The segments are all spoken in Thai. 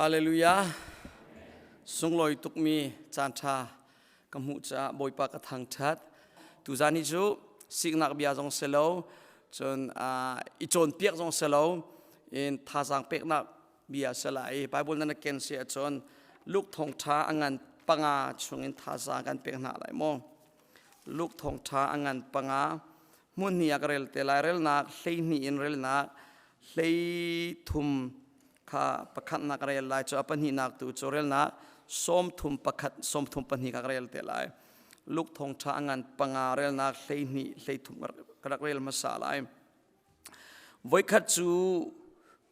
ฮาเลลูยาสงลอยตุกมีจานชากำหูจะบอยปากทางชัดตุจานิจูสิกนักเบียจงเซโลจนอีโจนเปียกจงเซโลอินท่าสังเปียกนักเบียเสลายไบเบิลนั้นเกณฑ์เสียจนลูกทองช้าอังงันปังอาช่วงอินท่าสังกันเปียกหน้าไหลมองลูกทองช้าอังงันปังอามุนนี่อักเรลเตลายเรลนักเลี้ยนี่อินเรลนักเลี้ยทุ่มข้าประคัตนักเรลไลจะปัญหานักตัวโจเรลนักส้มทุ่มประคัตส้มทุ่มปัญหานักเรลเตลายลูกทองช้าอังงันปังอาเรลนักเลี้ยนี่เลี้ยทุ่มนักเรลมาสาลายไว้ขัดจู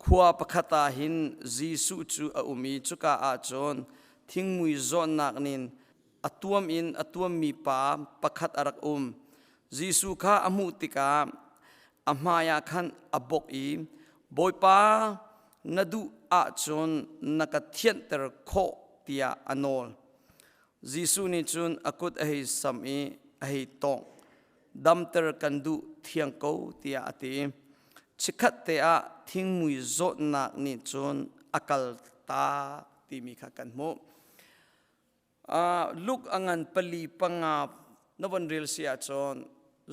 ขวาประคัตาหินจีสุจูอุมีจุกาอาจนทิ้งมุยจอนนักนินอตัวมมีปาประคัตอารักจีสุข้าอมุติกาอมายาขันอบกอีบอยปานดูอาจนนักเทียนเตอร์โคเตียอนอลจีสุนิจุนอกุดอหิสัมอีอหิตองดัมเตอร์กันดูเทียงโกเตียอติชิคัตเตะทิ้งมุยโจนักนิจนอักลตาที่มีขักันโมลูกอังันปลีปังอานวันเรียลเสียจน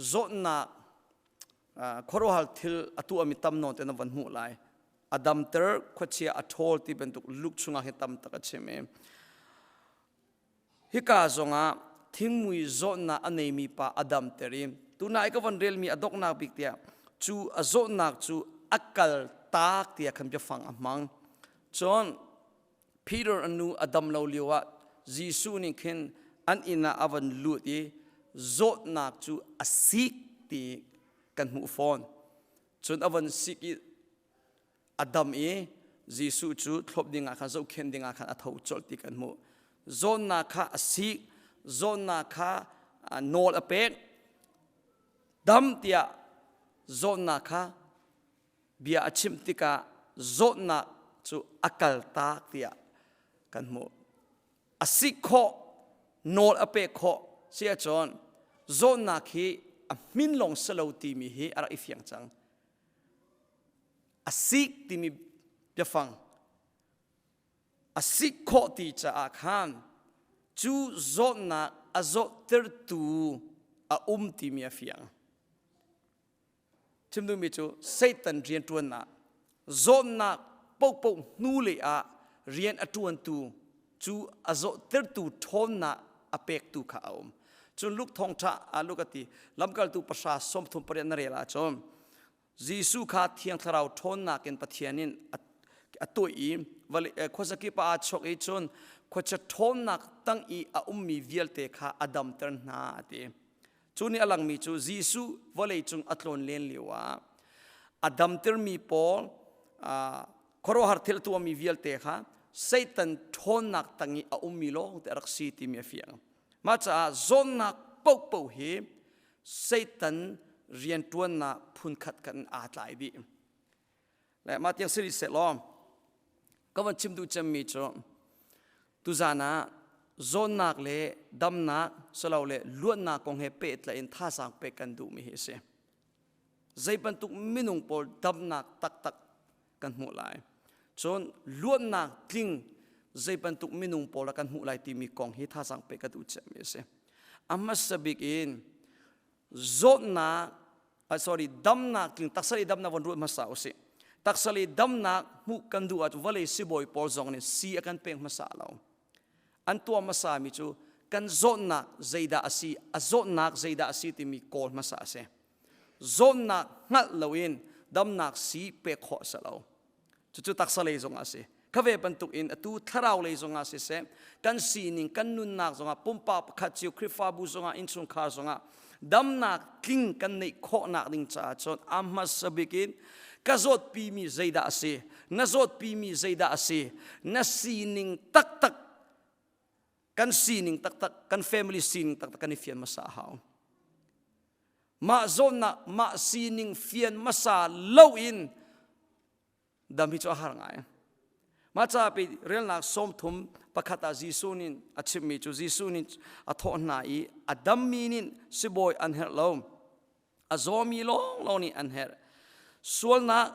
โจนักขอรหัลทิลอตัวมิตำนนเตนวันหูไลอดัมเตอร์ขวดเชียอัทอลที่เป็นตุกลูกชุงอาหิตำตะกัดเชมฮิกาจงอาทิ้งมุยโจนักอันนี้มีป่าอดัมเตอริมตัวนายก็วันเรียลมีอดอกนักบิกเตียจูอโจนักจูอักลตากเตียคำจะฟังอัมังจนพีเตอร์อนุอดัมเลวเลียวจีซูนิคินอันอินาอวันลุตีโจนักจูอสิกตีกันหูฟอนจนอวันสิกอดัมจีซูจูทบดิ่งอาคันโจเคนดิ่งอาคันอัฐาวจอลตีกันหูโจนักข้าอสิกโจนักข้าโนลอเปกดัมเตียโจนักข้าเบียชิมติกาโจนักจูอักลตากเตียกันหูอสิกโคโนลอเปกโคเสียจนโจนักฮีมินลงสโลตีมีฮีอะไรอีฟิยังจังอสิกที่มีจะฟังอสิกโคตีจะอาคันจูโจนักอโจเตอร์ตูที่มีฟิยังชิมดูมิจูเซตันเรียนตัวนักโจนักปกนูเลอาเรียนอตัวตูจูอโจเตอร์ตูทอนนักอเปกตูข้าวจนลูกทองชาลูกติลำกัลตูประชาสมทุมปริยนเรลาจอมจีสุขาเทียงทราวทอนนักเป็นปะเทียนินตัวอีวันข้อสักกี่ปาชกอีจนข้อจะทอนนักตั้งอีมีวิลเตค่ะอดัมเตอร์นาติจูนี่อลังมีจูจีสุวันเลยจุงอัตลนเลนลิวะอดัมเตอร์มีพอลครอฮาร์เทลตัวมีวิลเตค่ะเซตันทอนนักตั้งอีมีโลแต่รักสีที่มีเฟียงมาจากโซนนักปกเฮเซตันเรียนตัวนักพุนขัดกันอาตายดีและมาที่สิริเสลอมก็วันชิมดูจำมีจอตุจานะโซนนักเล่ดำนักสลาวเล่ล้วนนักคงเฮเปิดและอินท่าสังเปกันดูมีเฮเสใจบรรทุกมินุงปอลดำนักตักกันหัวไหลจนล้วนนักทิ้งใจบรรทุกมินุงปอลกันหัวไหลที่มีกองเฮท่าสังเปกันดูเจมีเสอามาสบิกินโซนักดำนักทิ้งตักสลีดำนักวันรุ่งมาสาวเสตักสลีดำนักมุกันดูอัจวเลยสิบอยปอลจงเนี่ยสีกันเพ่งมาสาวเราอันตัวมาสามิจูกันโซนักใจดาสีโซนักใจดาสีที่มีกอลมาสาเสโซนักงัดเลวินดำนักสีเปกขอสเราจุตักสลีจงอาเสข้าเวปันตุกอินตูทาราวเลยจงอาเสเสกันสีนิงกันนุนนักจงอาปุ่มปาปขัดจิวคริฟาบูจงอาอินสุงคาจงอาดำนักทิ้งกันในข้อนักดิ่งจ่าจนอามาสบิกินกษัตริย์ปีมีใจดาสีนักษัตริย์ปีมีใจดาสีนักสีนิงตักกันซีนิงตักกันแฟมิลี่ซีนิงตักกันเฟียนมาสาหาวมาโซนักมาซีนิงเฟียนมาสาเลวอินดำพิจารณาไงมาจากไปเรื่องนักสมทุมประคัตจีซูนินอาชิมิจูจีซูนินอัทอนนาอีอดัมมีนินสิบอยอันเฮร์ลมอโซมีลงนี่อันเฮร์ส่วนนัก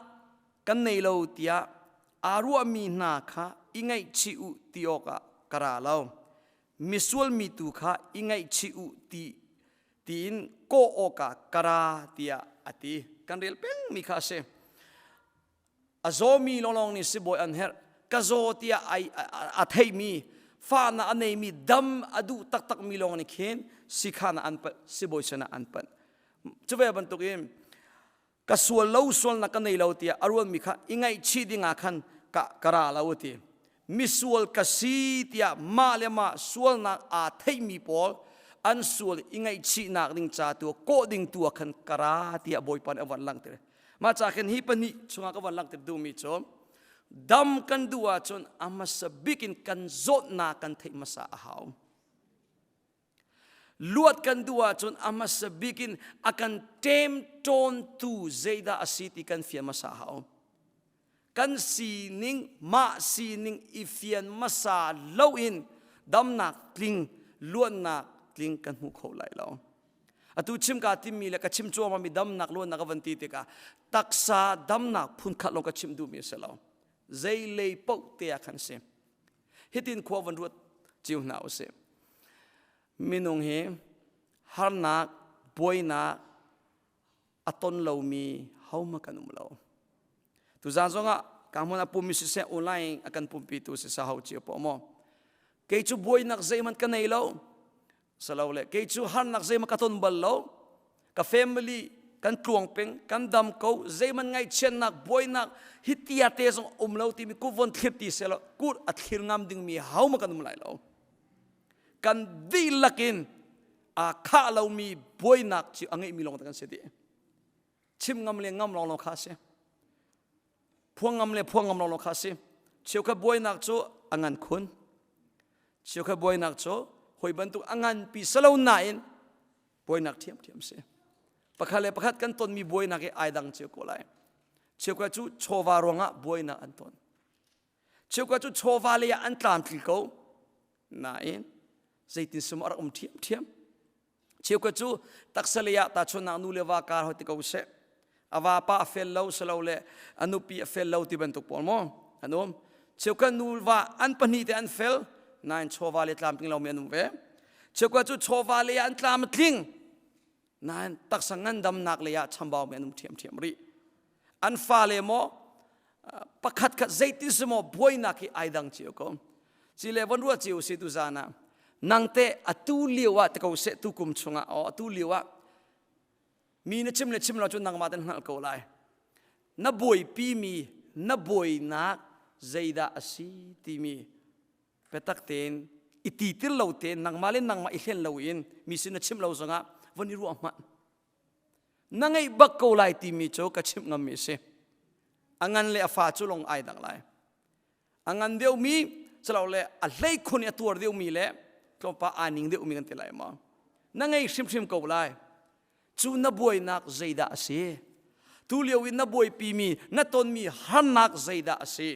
กันในโลตีย อารัวมีนาค่ะอิงไงชิอุติโอกะกระเรามิสวลมีตูค่ะอิงไงชิอุตีนโกโอกะกระตียอติกันเรียลเป็งมีค่ะเสอโซมีลองนี่สิบอยอันเฮรกะโซตียไออัทให้มีฟานาอันไหนมีดำอดูตักมีลองนี่เข็นสิขานาอันเปสิบอยชนะอันเปจะเวบันตุกินกส่วนเราส่วนนักในเราเตียอารมณ์มีค่ะยังไงชีดิงาคันกระเราเตียมิส่วนกสีเตียมาเลมาส่วนนักอาเทมีพอลอันส่วนยังไงชีนักดิ่งจ่าตัวโกดิ่งตัวคันกระเตียบอยปันอวันลังเตียมาจากเห็นฮิปนิชงกวันลังเตียดูมีชมดำกันดัวจนอามาสบิกินกันโจดนากันเทมาสาหาวลวดกันดัวจนอามาสบิกินอากันเต็มจนตูเจดาอสิติกันเฟียนมาสาหาวกันสีนิงมาสีนิงอีเฟียนมาสาเลวอินดำนักกลิงลวดนักกลิงกันหูเขาไหลเราอตุชิมกาติมีและกัชิมจัวมามีดำนักลวดนักวันตีติกาตักษาดำนักพุนขัดลงกัชิมดูมีเสลาใจเลยปกเตียขันเสฮิตินขววันรวดจิวหนาวเสมินุงเฮฮาร์นักบอยนักอัตนเหลามีเฮามากันอุมเหลาตุจานซงะกามันปุ่มมิสเซออนไลน์อากันปุ่มปีตุสิสาหาวจิวปอมอเกจูบอยนักใจมันกันไหนเหลาสลาวเล่เกจูฮาร์นักใจมันกัตนบัลเหลากับแฟมิลี่กันกลวงเป็งกันดำเขาใจมันไงเช่นนักบอยนักฮิตยาเตสงเหลาที่มีกุวันทิพย์ที่เสลากูอัดขิลงามดึงมีเฮามากันอุมไหลเหลากันดีลักินอาข้าเรามีบอยนักที่อังเอมีลงกันเสียดีชิมงามเลยงามลองข้าเสียพวงงามเลยพวงงามลองข้าเสียเชื่อแค่บอยนักโจอังอันคุณเชื่อแค่บอยนักโจหอยบรรทุกอังอันปีสลาวนายบอยนักเทียมเสียปะคาเลปะคัดกันตนมีบอยนักไอดังเชื่อกูไลเชื่อแค่จูโชวารองะบอยนักอันตนเชื่อแค่จูโชวาเลยอันตามที่เขานายใจตินสมารเทียมเชื่อว่าจูตักเสลียตาชนนักนูเลวาการหัวติกาอุเสอาวาปาเฟลเลาสลาวเลอนุปีเฟลเลาที่เป็นตุกปอลมออันนู้มเชื่อว่านูวาอันปนีเตอันเฟลนั่นโชวาเลตามทิ้งเราเมียนุเวเชื่อว่าจูโชวาเลอันตามทิ้งนั่นตักสังงันดำนักเลยชัมบาวเมียนุเทียมรีอันฟาเลโมประคัดขัดใจตินสมอบวยนักไอดังเชื่อก็สิเลวันรัวเชื่อสิตุจานะนังเตอตูเลียวะตะเขาเสตุกุมชงะอตูเลียวะมีนชิมเราจนนังมาตันหันเขาไลนับบวยปีมีนับบวยนักใจดาอสีตีมีเปตักเตนอิติติลเราเตนนังมาเล่นนังมาอิเล่นเราอินมีสินชิมเราสงะวันนี้รู้อ่ะนังไอ้บักเขาไลตีมีโจกชิมงามมีเสอังันเลอฟ้าจุลงไอดังไลอังันเดียวมีสลาวเลอะไรคนเนี่ยตัวเดียวมีเลยก็ป้าอานิงเดียวมีกันเท่าไหร่มานั่งไงชิมก็ไล่จูนับบวยนักใจดาเสียตูเลียววินนับบวยปีมีนัตนมีฮันนักใจดาเสีย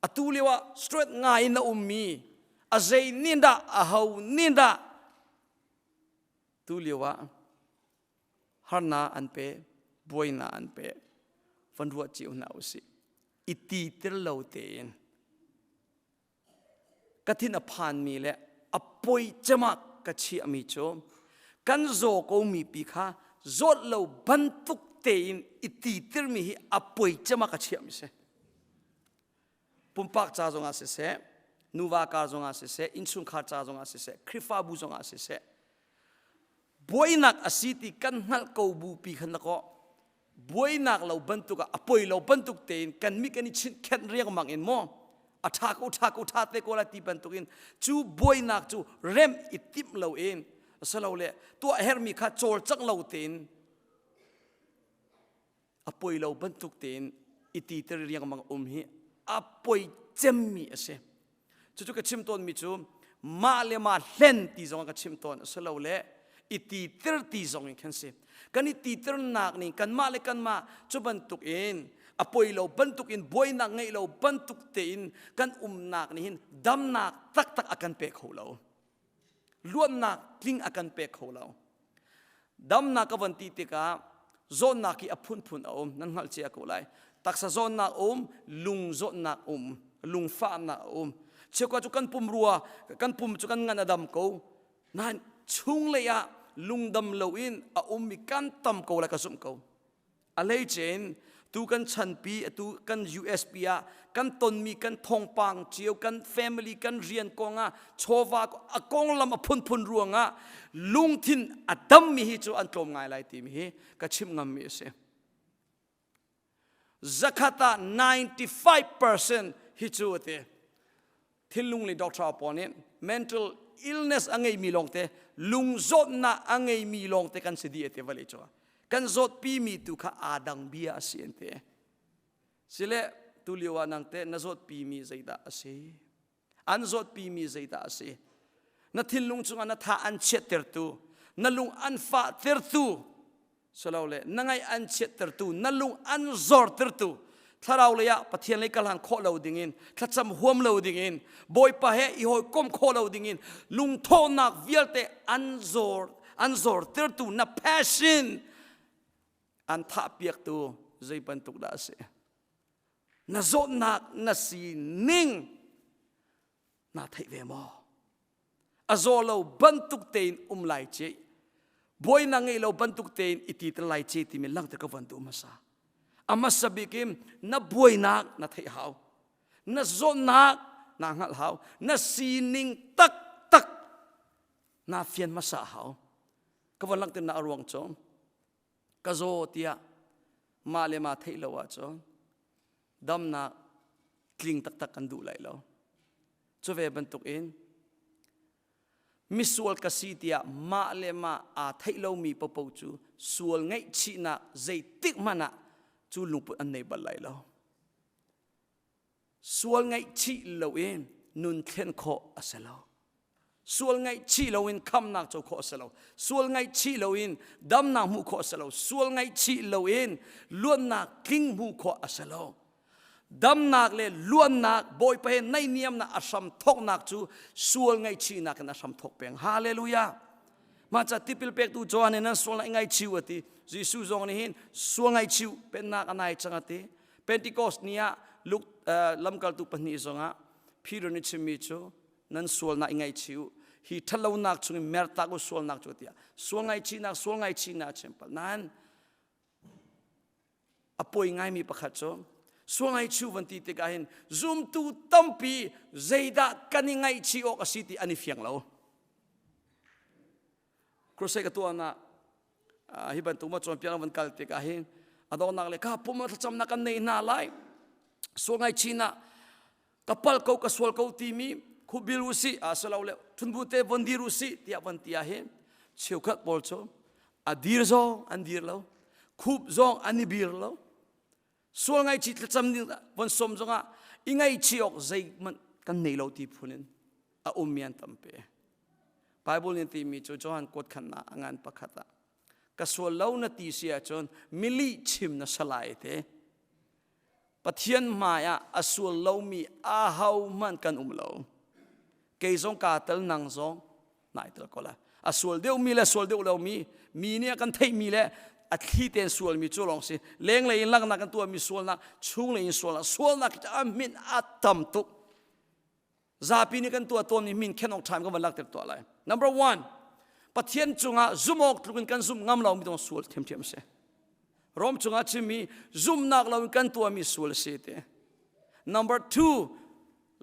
อตูเลียวสตรีทง่ายนะมีอาใจนินดาอาหาวนินดาตูเลียวฮันนาอันเปบวยนาอันเปฟันรัวจิวนาอุสิอิติเตลเลวเตนกฐินพานมีและอป่วยจมักกชีอมิโจกันโจก็มีปีค่ะโจดเราบรรทุกเตนอิติเตลมีอป่วยจมักกชีอมิเสปุ่มปักจ้าจงอาเสนูวาการจงอาเสอินสุนขาจ้าจงอาเสคริฟาบูจงอาเสบวยนักอสิติกันนักกูบูปีขันนักก็บวยนักเราบรรทุกอป่วยเราบรรทุกเตนกันมีกันนิชินแค่เรียกมังเอ็นโมอาทักอุทักเตโกลาตีบันตุกินจูบวยนักจูเร็มอิติมเราเองสลาวเล่ตัวเฮร์มีข้าโจลจังเราเต็นอป่วยเราบรรทุกเต็นอิติเตเรียงมังฮีอป่วยเจมมีเสจู่ๆก็ชิมต้นมีจูมาเลมาเล่นตีจงก็ชิมต้นสลาวเล่อิติเตตีจงอีกแค่เสกันอิติเตนักนี่กันมาเลกันมาจูบรรทุกเองอป่วยเราบรรทุกอินบวยนักไงเราบรรทุกเตนกันนักนี่หินดำนักตักอากันเปกเขาเราล้วนนักทิ้งอากันเปกเขาเราดำนักวันตีติกาโซนนักที่อพุนเอานั่นหัลเชียกูไล taksa zon nak lung zon nak lung fa nak chekwa chu kan pum ruwa kan pum chu kan ngan adam ko nan chung le ya lung dam lo in a mi kan tam ko la ka sum ko a le chen tu kan chan pi tu kan USP a kan ton mi kan thong pang chiu kan family kan rian ko nga chowa ko akong lam a phun phun ruanga lung thin adam mi hi chu an tlom ngai lai ti mi hi ka chim ngam mi se zakata 95% hi chu te thilung le doctor opponent mental illness angai mi long te lung zot na angai mi long te kan sidi ete vale cho kan zot pi mi tu kha adang bia asiente sile tuliwa nang te na zot pi mi zaida ase an zot pi mi zaida ase na thilung chunga na tha an cheter tu na lung an fa ter tu solawle nangai an cheter tu na lung an zor ter tu tharau le ya pathian le kalan kho lo dingin thacham huam lo dingin Bawipa he I hoi kom kho lo dingin lung tho nak vialte an zor ter tu na passion an tha piak tu zai pan tuk da se na zot nak na si ning na thai ve mo azolo bantuk tein lai che boy na ngai lo bantuk tein iti lai che ti me lang te ka van tu masa ama sabikim na boy nak na thai hau na zot nak na ngal hau na si ning tak tak na fian masa hau ka van lang te na arwang chom ka zo tia ma le ma thai lo wa chom dam na kling tak tak kan du lai lo chu ve bantuk in misual ka sitia ma le ma a thailo mi popo chu sual ngai chi na zai tik mana chu lungput an nei bal lai lo sual ngai chi lo in nun thlen kho asalo sual ngai chi lo in kham nak cho kho asalo sual ngai chi lo in dam na mu kho asalo sual ngai chi lo in luan na king mu kho asalo dam nak le luan nak Bawipa he nai niam na asam thok nak chu sual ngai chi nak na asam thok peng hallelujah ma cha tipil pek tu joan na sual ngai chi wati jisu zong ni hin sual ngai chi pen nak anai changate Pentecost nia luk lamkal tu pani zonga Peter ni chimi chu nan sual na ngai chi hi thalo nak chu mer ta ko sual nak chu tia sual ngai chi na chempal nan apoi ngai mi pakhat cho suangai chu vanti te kahin zoom tu tampi zeida kaningai chi ok asiti ani fiang lo krose ka tuana hiban tuma chon piang van kal te kahin adon nak le ka puma cham na kan nei na lai suangai chi na kapal ko ka sual ko ti mi khubil usi asalaw le thunbu te vandir usi tia vanti a he cheukat bol cho adir zo andir lo khub zong ani bir lo sual ngai chi tlacham ni von som zonga ingai chi ok zai man kan nei lo ti phunin a mian tampe bible ni ti mi chu johan kot khan na angan pakhata ka sual lo na ti sia chon mili chim na salai te pathian maya asul lo mi a hau man kan lo ke zong ka tel nang zong nai tel kola asul deu mi le sul deu lo mi ne kan thei mi le a thi ten sual mi cholong si leng le in lang na kan tu mi sual na chung le in sual na ki ta min atam tu zapi ni kan tu ton ni min khenok time ko balak ter to lai number 1 pathian chunga zumok tlukun kan zum ngam law mi dong sual them them se rom chunga chimi zum nak law kan tu mi sual se te number 2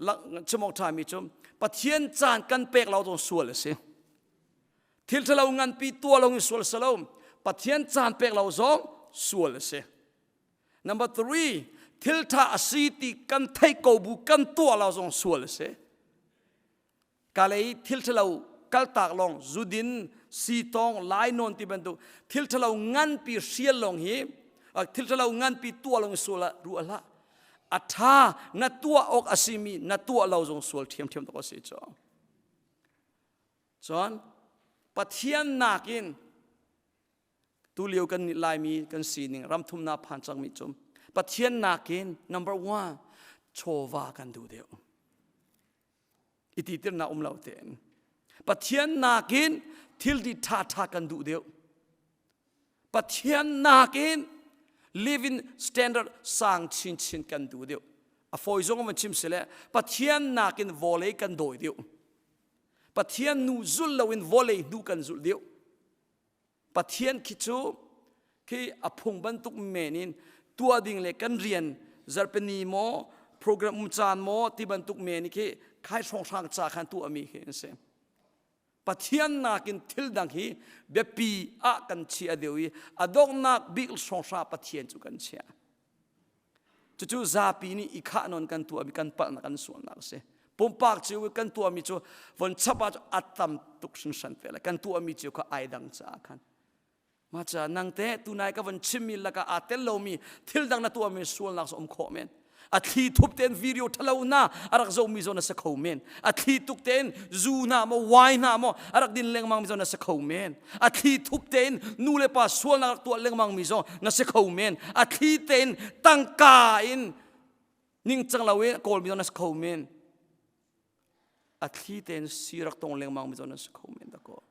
lak chmok time mi chum pathian chan kan pek law dong sual se thil thalaw ngan pi tu law ni sual salom pathian chan pek lau zong sual se number 3 thiltha asiti kan thai ko bu kan tu lau zong sual se kalei thilthalau kal tak long zudin si tong lai non ti bantu thilthalau ngan pi rial long hi thilthalau ngan pi tu long suala ru ala atha na tua ok asimi na tua lau zong sual thiam thiam to se cho chon pathian nakin tu liu kan lai mi kan sining ram thum na phan chang mi chum pathian nakin number 1 chowa kan du deu iti tir na lau ten pathian nakin thil di tha tha kan du deu pathian nakin living standard sang chin kan du deu a foi zong man chim sele pathian nakin volei kan doi deu pathian nu zul lawin volei nu kan zul deu pathian khichu ki aphung ban tuk menin tua ding le kan rian zarpeni mo program chan mo ti ban tuk meni ki khai song sang cha khan tu ami he se pathian nakin thil dang hi bepi a kan chi adewi adok nak big song sa pathian chu kan chia chu zapi ni ikha non kan tu ami kan pa na kan suan nak se pompak chu kan tu ami chu von chapa atam tuk san vela kan tu ami chu kha ai dang cha khan ma cha nang te tu nai ka von chimil la ka atel lo mi thil dang na tu ami suan nak som kho men athi thup ten video thalo na arak zo mi zona sa khomen athi tuk ten zu na mo wai na mo arak din leng mang mi zona sa khomen athi thup ten nu le pa sual na tu leng mang mi zo na sa khomen athi ten tangka in ning chang lawe kol mi zona sa khomen athi ten sirak tong leng mang mi zona sa khomen da ko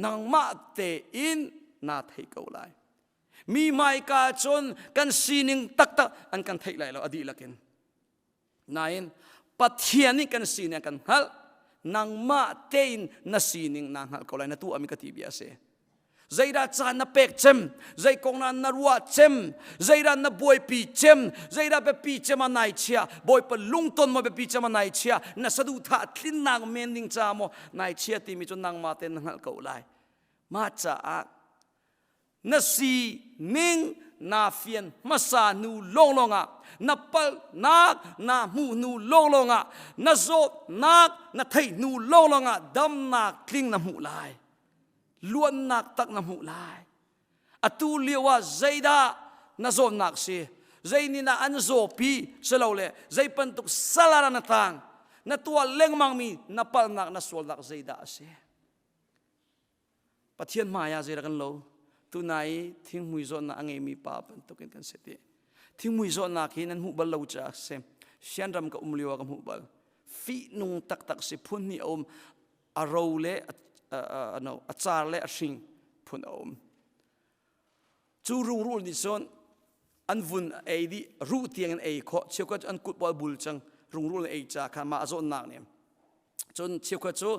nang ma te in na thei ko lai mi mai ka chon kan sining tak an kan thei lai lo adi lakin nain pathiani kan sin kan hal nang ma tein na sining nang hal ko lai na tu ami ka ti bia se zaira cha na pek chem zai kong na ruwa chem zaira na boy pi chem zaira be pi chem anai chia boy pa lungton mo be pi chem anai chia na sadu tha thlin nang mending cha mo nai chia ti mi chon nang ma ten nang hal ko lai ma cha na si ning na fian masa nu long longa na pal nak na mu nu long longa na zot nak na thei nu long longa dam nak kling na mu lai luan nak tak na mu lai atu liwa zaida na zot nak si zaini na an zo pi selo le zai pantuk salara na tang na tua leng mang mi na pal nak na sol nak zaida se pathian maya zaira kan lo tunai thing mui zon na ange mi pa pan to kan seti thing mui zon na ki nan hu bal lo cha se sian ram ka umliwa ka hu bal fi nung tak se phun ni a ro le no a char le a sing phun chu rung rul ni zon an vun ei di ru tiang an ei kho cheu ka an kut bol bul chang rung rul ei cha kha ma zon nak ne chon cheu ka chu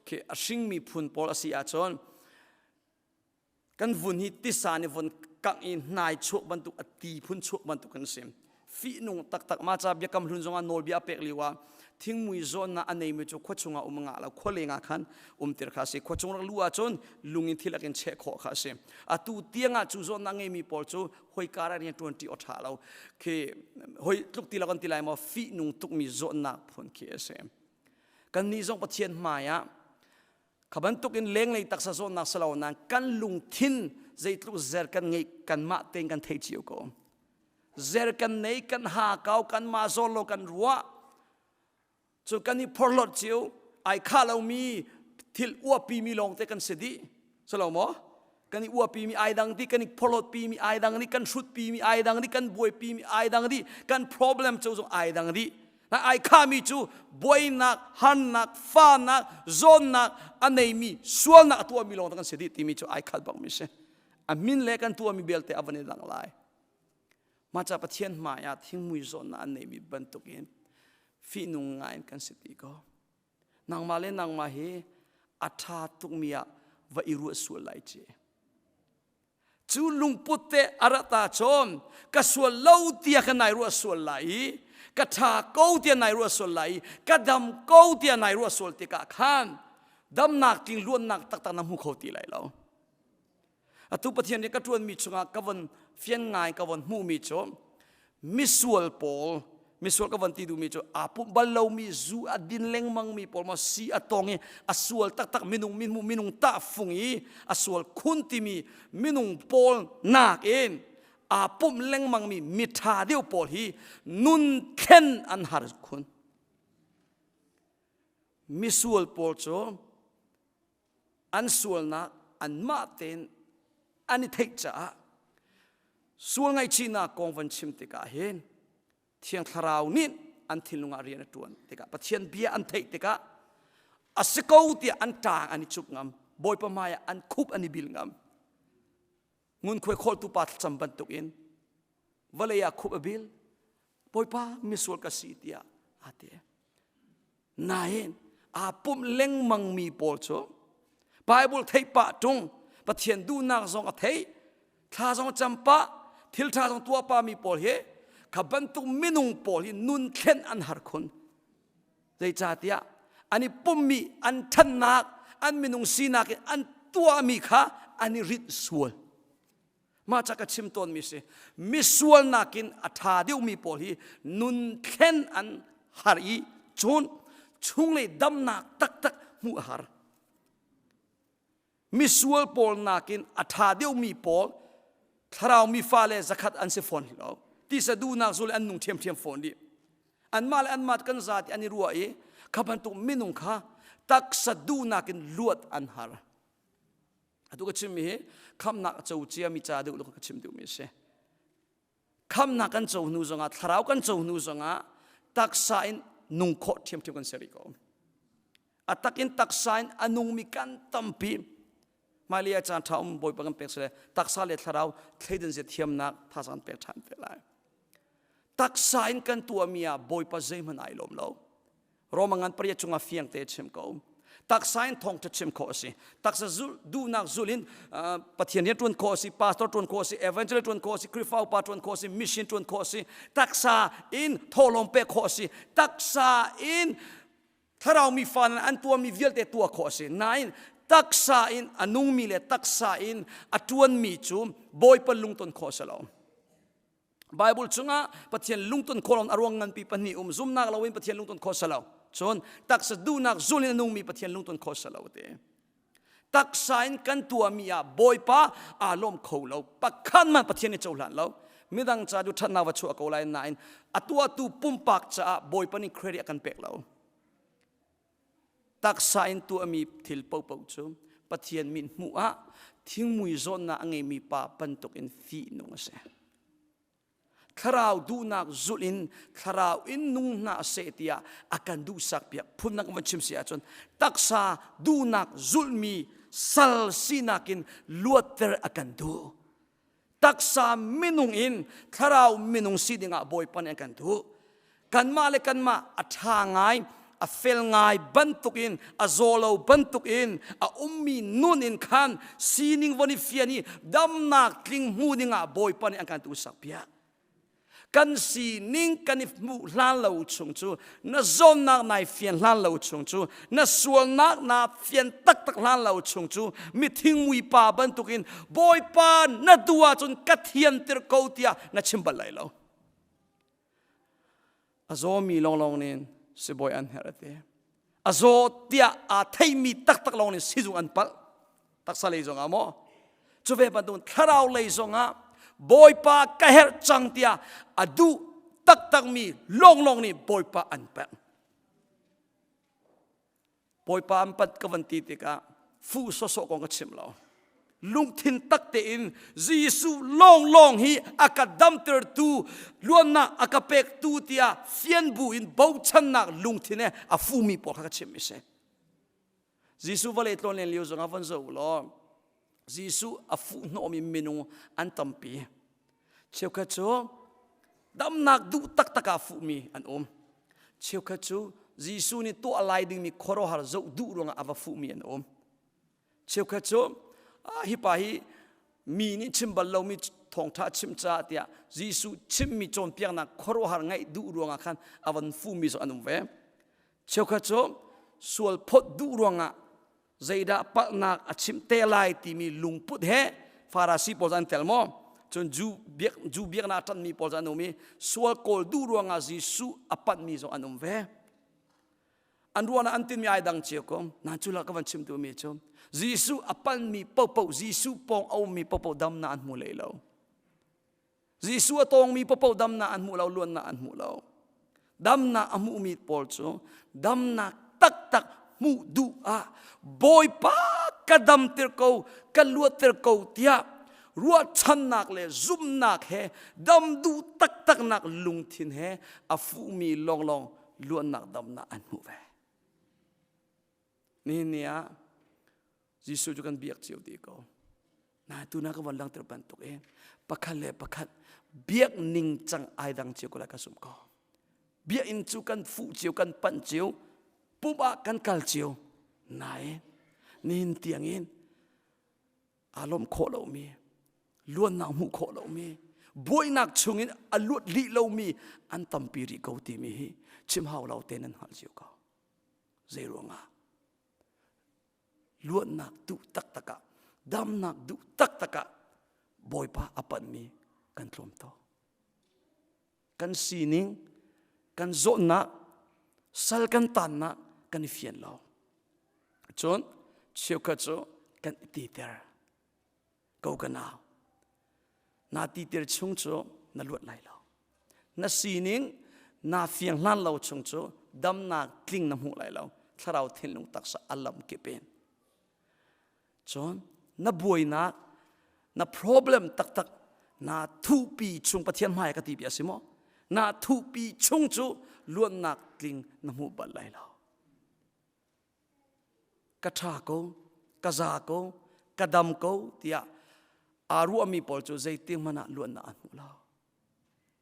ke a sing mi phun pol asia chon kan vun hi ti sa ni vun kang in nai chuk ban tu ati phun chuk ban tu kan sem fi nung tak ma cha bia kam hlun zonga nol bia pek liwa thing mui zon na anei me chu khochunga umanga la kholenga khan tir kha se khochung ra luwa chon lungin thilakin che kho kha se atu tianga chu zon na ngei mi pol chu hoi kara ni 20 otha lo ke hoi tluk ti la kan ti lai mo fi nung tuk mi zon na phun ke se kan ni zong pathian maya khaban tukin leng lei taksa zon nak salo na kan lung thin zeitluk zer kan ngei kan ma teng kan thei chiu ko zer kan nei kan ha kau kan ma zon lo kan ruwa chu kan ni porlot chiu ai kha lo mi thil u pi mi long te kan sedi salo mo kan ni u pi mi ai dang ti kan ni porlot pi mi ai dang ni kan shoot pi mi ai dang ni kan boy pi mi ai dang di kan problem chu zo ai dang di na ai kha mi chu boy nak han nak fa nak zon nak anei mi sual nak tu mi long kan sedi ti mi chu ai khat bang mi se amin le kan tu mi belte avani lang lai ma cha pathian ma ya thing mui zon na anei mi ban tukin fi nung ngain kan sedi ko nang ma le nang ma he atha tuk mia va iru sual lai che chu lung putte arata chon ka sual lo tia kan nai ru sual lai ka tha ko tia nai ru sol lai ka dam ko tia nai ru sol ti ka khan dam nak ting luan nak tak tak nam hu kho ti lai lo atu pathian ne ka tuan mi chunga ka von fian ngai ka von mu mi cho misual pol misual ka von ti du mi cho apu ballo mi zu adin leng mang mi pol ma si atongi asual tak tak minung ta fungi asual khun ti mi minung pol nak in apum leng mang mi mitha deu pol hi nun khen an har khun misual pol cho an sual na an ma ten ani thei cha sual ngai china kong van chim te ka hen thiang tharau nin an thilunga rian tuan te ka pathian bia an thei te ka asiko ti an tang ani chup ngam boy pa maya an khup ani bil ngam ngun khoi khol tu pat cham ban tuk in วเลยาคุบบิลปอยป้ามิสวลกสิเตียอาเตนายอาปุ่มเล็งมังมีปอลโชไบเบิลเทปะจงปะเทียนดูนักซองอเทท่าซองจำปะทิลท่าซองตัวป้ามีปอลเฮขับบันตุมินุงปอลนุนเข็นอันหารคนใจจ่าเตียอันนี้ปุ่มมีอันทันนักอันมินุงสีนักอันตัวมีค่ะอันนี้ริดสวลมาจากกชิมต้นมิเสมิสวลนักินอัฐาเดียวมีปอลีนุนเข็นอันหารีจนชุงเลยดำนักตักมุหารมิสวลปอลนักินอัฐาเดียวมีปอลคราวมีฟ้าเลสขัดอันเสฟอนเราที่สะดูนักสุลอันนุ่งเทียมฟอนดีอันมาเลอันมากันซาติอันนี้รัวขับันตุมินุงค่ะตักสะดูนักินลวดอันหารดูกชิมมีคำนักเจ้าเจียมีจ่าดูลูกกชิมดูมีเสคำนักกันเจ้าหนูจงอาทราวกันเจ้าหนูจงอาตักสายนุ่งโคตรเทียมกันเสริกอัตักินตักสายอนุมีกันตั้มปีมาเลียจานท้าวบอยปกันเป็กเสลตักสายเลทราวเทดินเสียเทียมนักท่าสันเป็กทันเตลายตักสายกันตัวเมียบอยปะเจมันไอลมเรารอมังงันปริยจงอาเฟียงเตชิมเขาตักสายทองจะชิมโคสิตักสะดูนักจุลินปฏิญญาตวนโคสิพาสตอร์ตวนโคสิเอเวนเจลิตวนโคสิคริฟาวปาตวนโคสิมิชชันตวนโคสิตักษาอินโทลมเปโคสิตักษาอินถ้าเรามีฟันอันตัวมีเวลแต่ตัวโคสินายตักษาอินอนุมีเลตักษาอินอัตวนมีจุมบอยปลุงตนโคสลาวไบเบิลจุงะปฏิญญาลุงตนโคลอนอรวงงันปีปนีซุมนักเราวินปฏิญญาลุงตนโคสลาวจนตักสะดูนักจุลินนุ่งมีปฏิญญาลุงตนโคสลาวเตตักสายกันตัวมีอาบอยป้าอารมณ์เขาเราปักขันมันปฏิญญาเจ้าหลานเราไม่ดังจะดูท่านนาวชัวเขาไลน์นายอัตัวตูปุ่มปักจะบอยปนิเครดิตกันเป็กเราตักสายตัวมีทิลเป่าจุมปฏิญญามินมัวทิ้งมุยโซนน่ะไงมีป้าปันตกอินฟีนุ่งเสคราวดูนักจุลินคราวอินนุ่งนาเสียอาการดูสักเปียพุ่นนักมันชิมเสียจนตักษาดูนักจุลมีสัลสีนักินลวดเตอร์อาการดูตักษามินุงอินคราวมินุงสีดิ่งบอยปันอาการดูกันมาเลยกันมาอัฐาไงอาเฟลไงบันตุกินอาโซโลบันตุกินอามีนุนอินขันสีนิงวันนี้ฟียนี่ดำนักลิงหูดิ่งบอยปันอาการดูสักเปียกันสีนิ่งกันifมูล้านเหล่าชงจูน่าโซนนักนายเฟียนล้านเหล่าชงจูน่าส่วนนักน่าเฟียนตักล้านเหล่าชงจูมิทิ้งมุยป่าบรรทุกินบอยป่าน่าตัวจนกัดเทียนติรกาวเตียน่าชิมบัลไลเราอาโซมีลองนี่สิบอยอันเฮรเตอาโซเตียอาไทยมีตักลองนี่สิจุอันปัลตักสาเลยจงอ่ะโมจูเวบันตุนข้าเราเลยจงอ่ะบอยป้ากะเฮรจังเตียอดูตักมีลองนี่บอยป้าอันเป็ดบอยป้าอันเป็ดกวันตีติกะฟูโซโซกองกชิมเราลุงทินตักเตอินจีซูลองฮีอากาดัมเตอร์ตูล้วนนักอากาเป็กตูเตียเฟียนบูอินบ่าวชันนักลุงทินเนอฟูมีปอกกชิมมิเซจีซูวาเลตลอนเลนเลียวจงอาฟันโซลอจีซูอฟูโนมีเมนูอันตัมปีเชี่ยวกระโจดำนักดูตักอาฟูมีอันเชี่ยวกระโจจีซูนี่ตัวอะไรดึงมีคอร์ฮาร์จะดูรงอาฟูมีอันเชี่ยวกระโจฮิปาฮีมีนี่ชิมบัลเรามีทองท่าชิมจ่าเตียจีซูชิมมีโจมเปียงนักคอร์ฮาร์ไงดูรงอาคันอาวันฟูมีอันเวเชี่ยวกระโจส่วนพดดูรงอาใจดาปักนักชิมเตลัยที่มีลุงพุทธเฮฟาราซีปอจันเตลโมจนจูเบียกนาทันมีปอจันโนมีสวลโกลดูรวงอาจิสุอปัตมีจงอันนมเวอันรัวนาอันติมีไอดังเชียวก็นั่นจุลักวันชิมตัวมีจงจิสุอปันมีปอจิสุปองเอามีปอดำนาอันมูเลเราจิสุตองมีปอดำนาอันมูเราล้วนนาอันมูเราดำนาอันมูมีปอลจงดำนาตักมูดูบอยป้ากระดำเตอร์เกากระลวดเตอร์เกาเตียรัวชันนักเลยซุ่มนักเฮดำดูตักนักลุงทินเฮอาฟูมีลองล้วนนักดำนักอันมูเวนี่เนี่ยจิสุจุกันเบียกเจียวดีก็น่าตัวนักวันลังเตอร์ปันตุกเองปักขัดเลยปักขัด เบียกนิ่งจังไอดังเจียวก็แล้วกันสมก็เบียอินจูกันฟูเจียวกันปั่นเจียวปุ๊บกันกัลเจียวไหนนินเตียงอินอารมณ์โคเรามีล้วนหนักหูโคเรามีบวยหนักชงอินอลวดลีเรามีอันตัมปีริเกาตีมีชิมหาวเราเต้นนั้นหาเจียวก็เจรวงาล้วนหนักดุตักตะกะดำหนักดุตักตะกะบอยป้าอปันมีกันตรมโตกันสีนิงกันโจนักสัลกันตันนักกันเฟียนเราจนเชื่อกันโจกันตีเตอร์กูกันเอานาตีเตอร์ชงโจนั่นลวดไหลเรานาสีนิงนาเฟียงลั่นเราชงโจดำนักกลิ้งน้ำหูไหลเราถ้าเราเทนลงตักษะอัลลัมเก็บเป็นจนนับบวยนักนับ problem ตักนาทุปีชงประเทศไม่กติเบียสิโมนาทุปีชงจูล้วนนักกลิ้งน้ำหูบัลไลเรากระทาโกกระซาโกกระดำโกเตียอารุอามีปอลจูใจเตียงมันล้วนนักอันหูเรา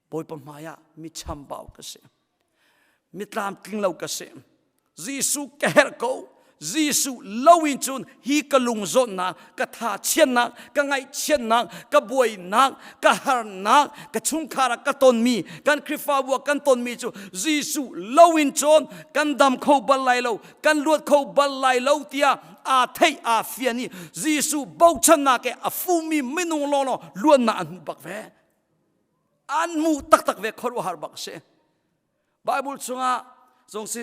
บอยปมายะมีชัมบ่าวกษมมีตามกลิ้งเรากษมยิสุแก่โกยิสุลวินจุนฮีกลุงโจนักกะทาเชียนนักกะไงเชียนนักกะบวยนักกะฮาร์นักกะชุงคาระกะตนมีกันคริฟาบัวกันตนมีจูยิสุลวินจุนกันดำเขาบัลไลเรากันลวดเขาบัลไลเราเตียอาเทยอาเฟียนี่ยิสุบ่าวชนะแกอาฟูมีไม่นุ่งล้อล้วนนักอันบักเวอันมูตักเวขรวหาบักเสไบเบิลจงอาจงเส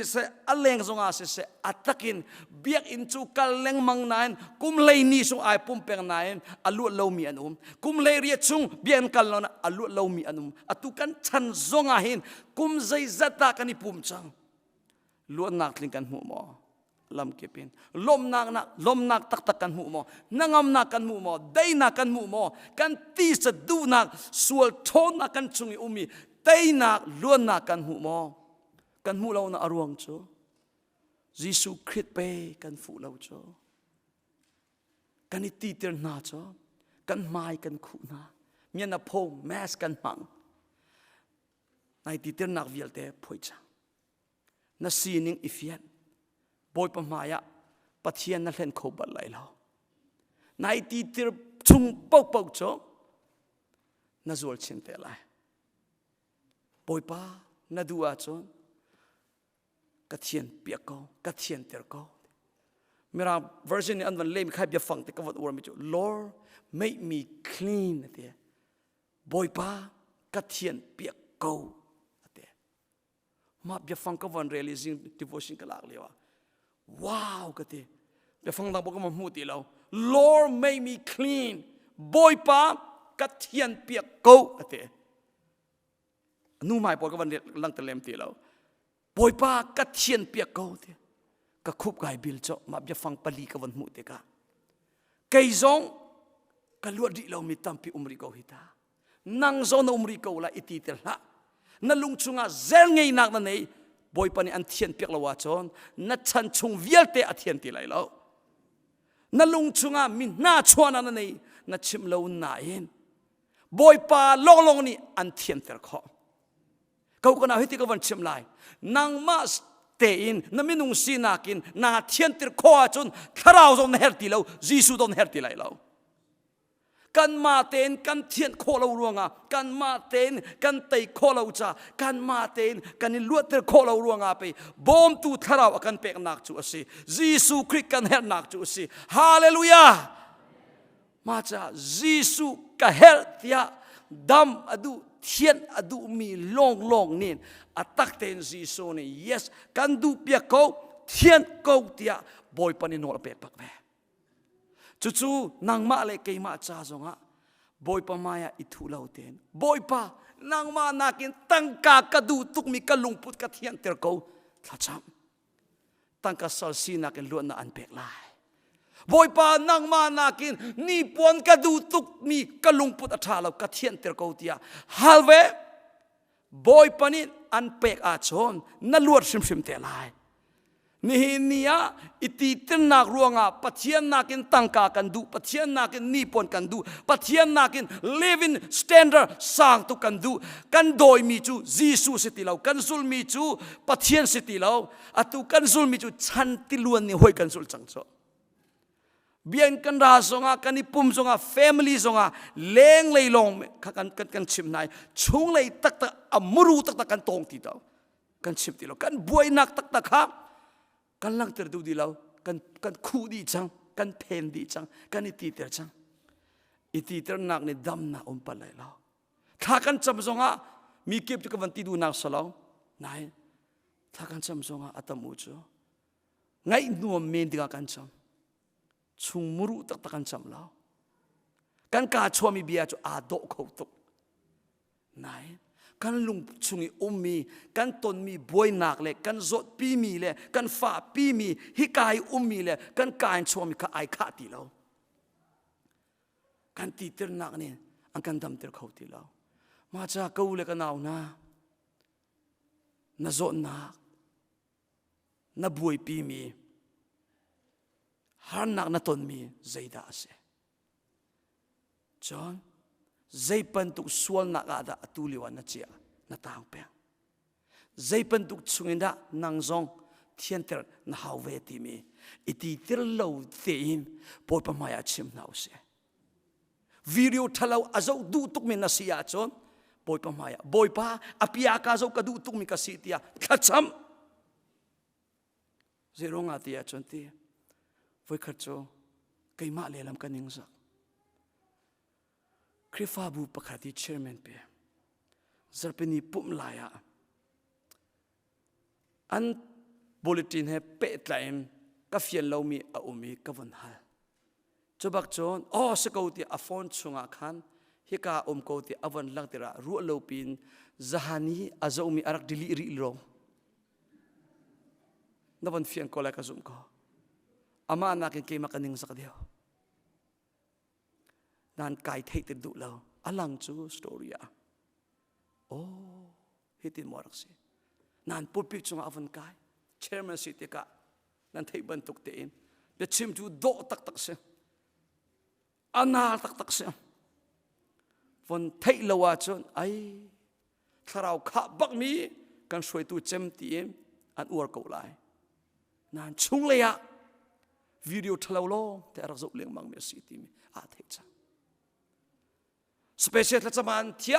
อัลเลงจงอาเสอัตตะกินเบียกอินจูกัลเลงมังนายกุมเลยนี่จงไอปุ่มเปียงนายอัลลุเลวมีอันกุมเลยเรียจงเบียนกัลลนะอัลลุเลวมีอันอัตุกันชันจงอาหินกุมใจจัตตากันนิปุ่มจังล้วนนักลิงกันหูมอลำเก็บเป็นลมนักตักกันหูมอนังอำนักกันหูมอได้นักกันหูมอกันตีสะดูนักสวลโทนนักกันจุงอุมีได้นักล้วนนักกันหูมอกันหูเราหน้าอรวงโจยิสุคริสต์ไปกันฟูเราโจกันนิตีเตอร์นาโจกันไม้กันคู่นาเมียนพงแมสกันมังในตีเตอร์นักวิลเตพอยจังนาซีนิงอิฟยันบอยปมายะปะเทียนนั่นเล่นเขาบัลไลเราในตีเตอร์ชุงปกโจน่าจวลเชนเตลัยบอยป้าน่าดูอาโจกระเทียนเปียกเขากระเทียนเตอร์เขาเมื่อเรา version นี้อันวันเล่มใครจะฟังแต่ก็วัดอวดไม่จุ Lord make me clean นะเดียบอยป้ากระเทียนเปียกเขานะเดียมาจะฟังก็วัน realizing devotion กันหลากเลยว่าว้าวก็เดียจะฟังต่างบอกก็มาพูดตีเรา Lord make me clean บอยป้ากระเทียนเปียกเขานะเดียนู่นหมายบอกก็วันลังตะเล่มตีเราบอยป้ากระเทียนเปียกเขาเดียก็คุบไก่บิลจ่อมาจะฟังปลีกับวันมุติกาไก่ซองก็ลวดดิเรามีตั้มปีอุมริโกหิตานังซอนอุมริโกละอิติเตละนั่นลุงชุงอาเซลไงนักนั่นเองบอยปานี่อันเทียนเปียกละวาจอนนั่นฉันชุงเวียลเตอเทียนตีไหลแล้วนั่นลุงชุงอามิน่าชวนนั่นเองนั่นชิมเราหนาเองบอยปาลองนี่อันเทียนเตอร์ข้อเขาก็น่าให้ที่เขาวันชิมไลนางมาสเตอินนั่นไม่นุ่งสีนักินน่าเทียนเตอร์ข้อจนข้าเราจนเฮร์ตีเรายิสุจนเฮร์ตีไหลแล้วกันมาเตนกันเทียนข้อเรารวงอ่ะกันมาเตนกันเตยข้อเราจ้ากันมาเตนกันนี่ลวดเตอร์ข้อเรารวงอ่ะไปบอมตูข้าเรากันเป็กนักจูสิยิสุคริสต์กันเฮร์นักจูสิฮาเลลูยามาจ้ายิสุกับเฮร์ตียดำอดูเทียนอดูมีลองนี่อัตักเตนซีโซนี่ yes กันดูเปียกเขาเทียนเขาเตียบอยปนิโนละเปปักแม่จู่ๆนางมาเลยเกยมาจ้าจงอ่ะบอยปมายาอิทุเลาเตนบอยปานางมานากินตั้งกากระดูตุกมีกระลุงพุดกระเทียนเตอร์เขาท้าจำตั้งกะสัลซีนักล้วนน่ะอันเปกลายบอยปานางมานากินนี่ปวนกระดูตุกมีกระลุงพุดอัฐาเรากระเทียนเตอร์เขาเตียฮัลเวบอยปานี่อันเปกอาชนนั่นลวดชิมเตลาย นี่เนี่ยอิติตินักรวงอ่ะปัจเจียนนักินตั้งกากันดูปัจเจียนนักินนิพนธ์กันดูปัจเจียนนักิน living standard สร้างตุกันดูกันโดยมีจูยิสุสติเรากันสุลมีจูปัจเจียนสติเราอะตุกันสุลมีจูชันติล้วนนี่ห้อยกันสุลจังโซเบียนกันราสงะกันนิปุ่มสงะ family สงะเล้งเลยลงกันชิมนายช่วงเลยตักอมรูตักกันตรงที่เรากันชิมที่เรากันบวยนักตักครับกันลังเตอร์ดูดีเรากันคู่ดีจังกันเพนดีจังกันอิติเตอร์จังอิติเตอร์นักในดำนาปะเลยเราถ้ากันจำสงะมีเก็บจุกวันที่ดูนักสลองนายถ้ากันจำสงะอัตมุจูไงนัวเมนดีกันจำชุงมุรุตักกันจำเรากันกาชัวมีเบียจูอาโดเขาตุกนายกันลุงชุงมีกันตนมีบวยนักเลยกันจดปีมีเลยกันฝ่าปีมีฮิกายมีเลยกันกายชัวมีข้าไอข้าตีเรากันตีเตอร์นักเนี่ยอันกันดำเตอร์เขาตีเรามาจากกูเลยกันเอาน่าจดนักน่าบวยปีมีฮานักน่าตนมีใจด่าเสียจอนใจเป็นตุกส่วนนักอาดาตุลิวันนัจเจียนัตางเปียงใจเป็นตุกชุงินดานังซองเทียนเตอร์นัฮาวเวติมีอิติเตอร์เลวเตียมปอดปมายาชิมนาวเสียวิดีโอทะเลาอาจจะดูตุกมีนัสยาจอนปอดปมายาบอยป้าอภิยากาจะกระดูตุกมีกสิทธิยาขัดซ้ำเจริญอาทิยาจอนตีไว้ขัดโจไก่มาเลลำกันยังสักคริฟาบูปกติเชอร์แมนเปียจะเป็นนิปุ่มลายอันบุลตินให้เป๊ะไลม์กับเฟียนเรามีอุมีกับวันฮัลจะบักจอนสกาวที่อฟอนชงอาคันฮิกาอมกาวที่อวันลักติระรัวเราปินจาฮานีอาจจะมีอารักดิลิริลงนับวันเฟียนก็เลยกระซุ่มก็อามานักเกมากันยังสักเดียวนั่นกายเทติดดูเราอลังจูสตอรี่ฮิตินมอรักสินั่นพูดพิจงอาวันกายเชอร์แมนสิติกะนั่นเทบันตุกเตนเดี๋ยวชิมจูโดตักเสียอนาตักเสียวันเทลวาจนไอ้ถ้าเราขับบักมีกันช่วยตัวเจมตีมอันอวดเกาไลนั่นชุ่งเลยอะวิดีโอทะเลาะแต่เราจะเลี้ยงมังเมียสิติมีอาเทจังสเปเชียลทัศมันเทีย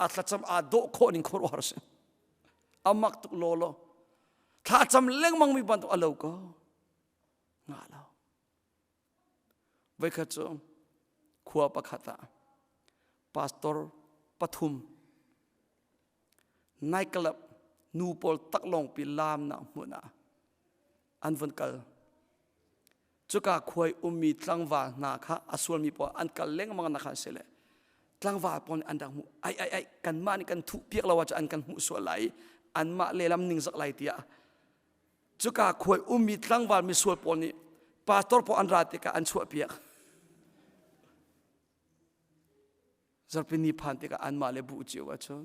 อาทัศมอาโดโคนิงโครวาร์เซอามักตุกโลโลถ้าจำเลี้ยงมังมีบันตุอเลวก็งาเราไว้ขัดจงขัวปะขัดตาพาสตอร์ปฐุมนายกลับนูปอลตักลงปีลามนะมุนาอันวันกัลจุกาควยมีตลังวานาคะอสวลมีปออันกัลเล้งมังนาคะเสลตลังวาปอนอันดังหูไอกันมานี่กันทุเปียกเราว่าจะอันกันหูสวลไหลอันมาเลลำนิ่งสักไหลเตียจุกาควยมีตลังวามีสวลปอนี่พาสตอร์ปออันราติกาอันสวลเปียกจะเป็นนิพพานติกาอันมาเลบุจิวะชน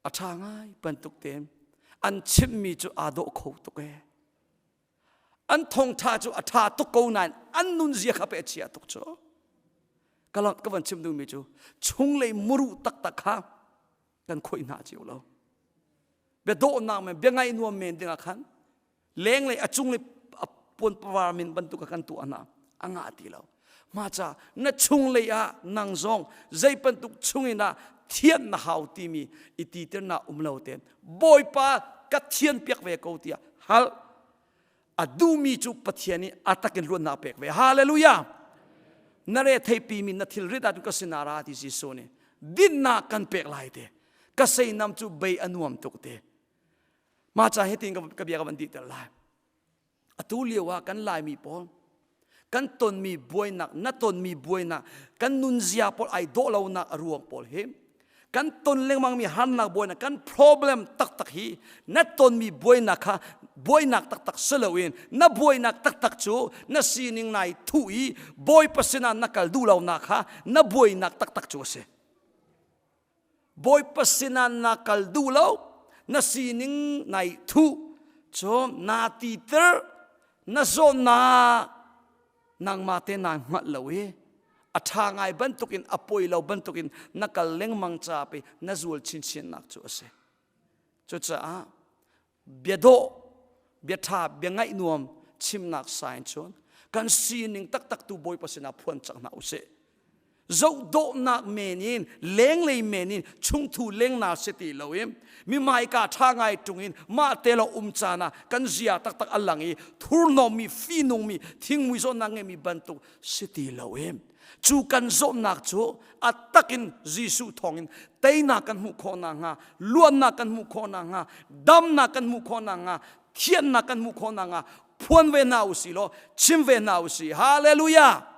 อาชางายเป็นตุกเต็มอันชิมมีจูอาโดโคตุกเออันทงท่าจูอาธาตุกโกนันอันนุนเสียขับเอเชียตุกโจกำลังกำลังชิมดูมีจูชุงเลยมุรุตักตักข้ากันคุยหน้าจิวเราเบียโดนางมันเบียงไงนัวเมนดึงอาคันเล้งเลยอจุงเลยปนปวามินบรรทุกกันตัวนาอ่างอาตีเรามาจากนัดชุงเลยนางซองใจเป็นตุกชุงอินะเทียนนาหาวตีมีอิติเตน่าเลาเตนบอยปากัดเทียนเปียกเวกเอาตีฮัลอดูมีจุปะเทียนี่อัตกินรุนนาเปียกเวฮาเลลูยานาเรทปีมีนัทิลริดาตุกสินาราติซิโซเนดินนากันเปียกลายเตกษยนำจุเบยอนุมตุกเตมาจากเหตุกับเบียกันดีแต่ลายอตุเลียวว่ากันลายมีปอนกันตนมีบวยนักนัตนมีบวยนักกันนุนเสียปอลไอโดเรานักรวงปอลเฮมกันตนเลี้ยงมังมีหันนักบวยนักกัน problem ตักฮีนัตนมีบวยนักค่ะบวยนักตักเสลวินนับบวยนักตักจูนับซีนิงไนทุยบวยปัสนานักดูเรานักค่ะนับบวยนักตักจูเสบวยปัสนานักดูเรานับซีนิงไนทุ chom na ti ter na zon na nang mate na ngat lawe athangai bantukin apoi lo bantukin nakal leng mang cha pe na zul chin chin nak chu ase chu cha bedo betha bengai nuam chim nak sain chon kan sining tak tak tu boy pasina phon chak na use ZAWTNAK menin leng lei menin chung thu leng na seti loim mi mai ka thangai tungin ma telo chana kan zia tak tak alangi thurno mi finung mi thingmui zo na nge mi bantu seti loim chu kan ZAWTNAK chu atakin jisu thongin teina kan mu khona nga luan na kan mu khona nga dam na kan mu khona nga thian na kan mu khona nga phuan ve na usi lo chim ve na usi hallelujah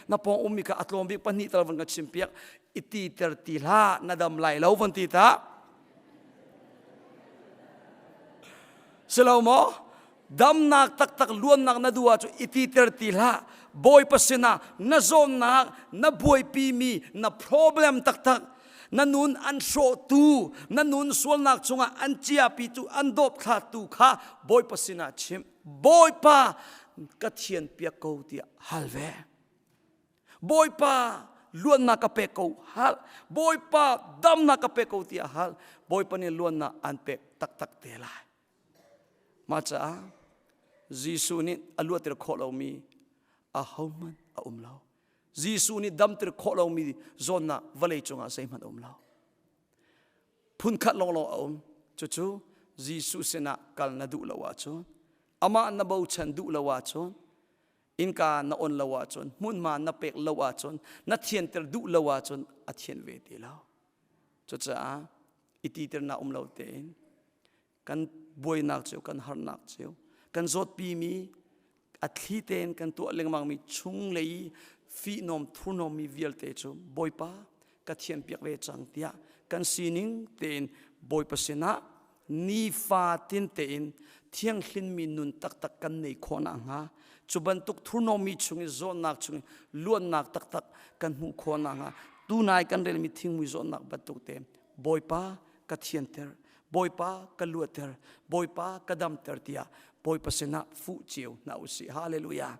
na pong umika atlom bik pani talwan ka chimpiak iti tertila nadam lai lo van ti ta Salomo dam nak tak tak luan nak na duwa chu iti tertila boy pasina na zon nak na boy pi mi na problem tak tak na nun an so tu na nun sol nak chunga an chia pi tu an dop kha tu kha boy pasina chim boy pa ka thian pia ko ti halve boy pa luan na ka pe ko hal boy pa dam na ka pe ko ti hal boy pa ni luan na an pe tak tak te la ma cha jisu ni alu ter kholo mi a hauman a umlo jisu ni dam ter kholo mi zon na vale chunga sai man umlo phun khat long lo om chu chu jisu sena kal na du lawa chon ama na bau chan du lawa chon inka na on lawa chon mun ma na pek lawa chon na thien ter du lawa chon a thien ve ti law chu cha iti ter na umlo te kan boy nak cheu kan har nak cheu kan zot pi mi athli ten kan tu leng mang mi chung lei fi nom thu nom mi vial te chu boy pa ka thien piak ve chang tia kan sining ten boy pasena ni fa tin ten thiang hlin mi nun tak tak kan nei khona nga chuban tuk thurno mi chungi zon nak chungi luan nak tak tak kan mu khona nga tu nai kan rel mi thing mi zon nak batuk te boy pa ka thien ter boy pa ka lu ter boy pa ka dam ter tia boy pasena fu chiu na usi hallelujah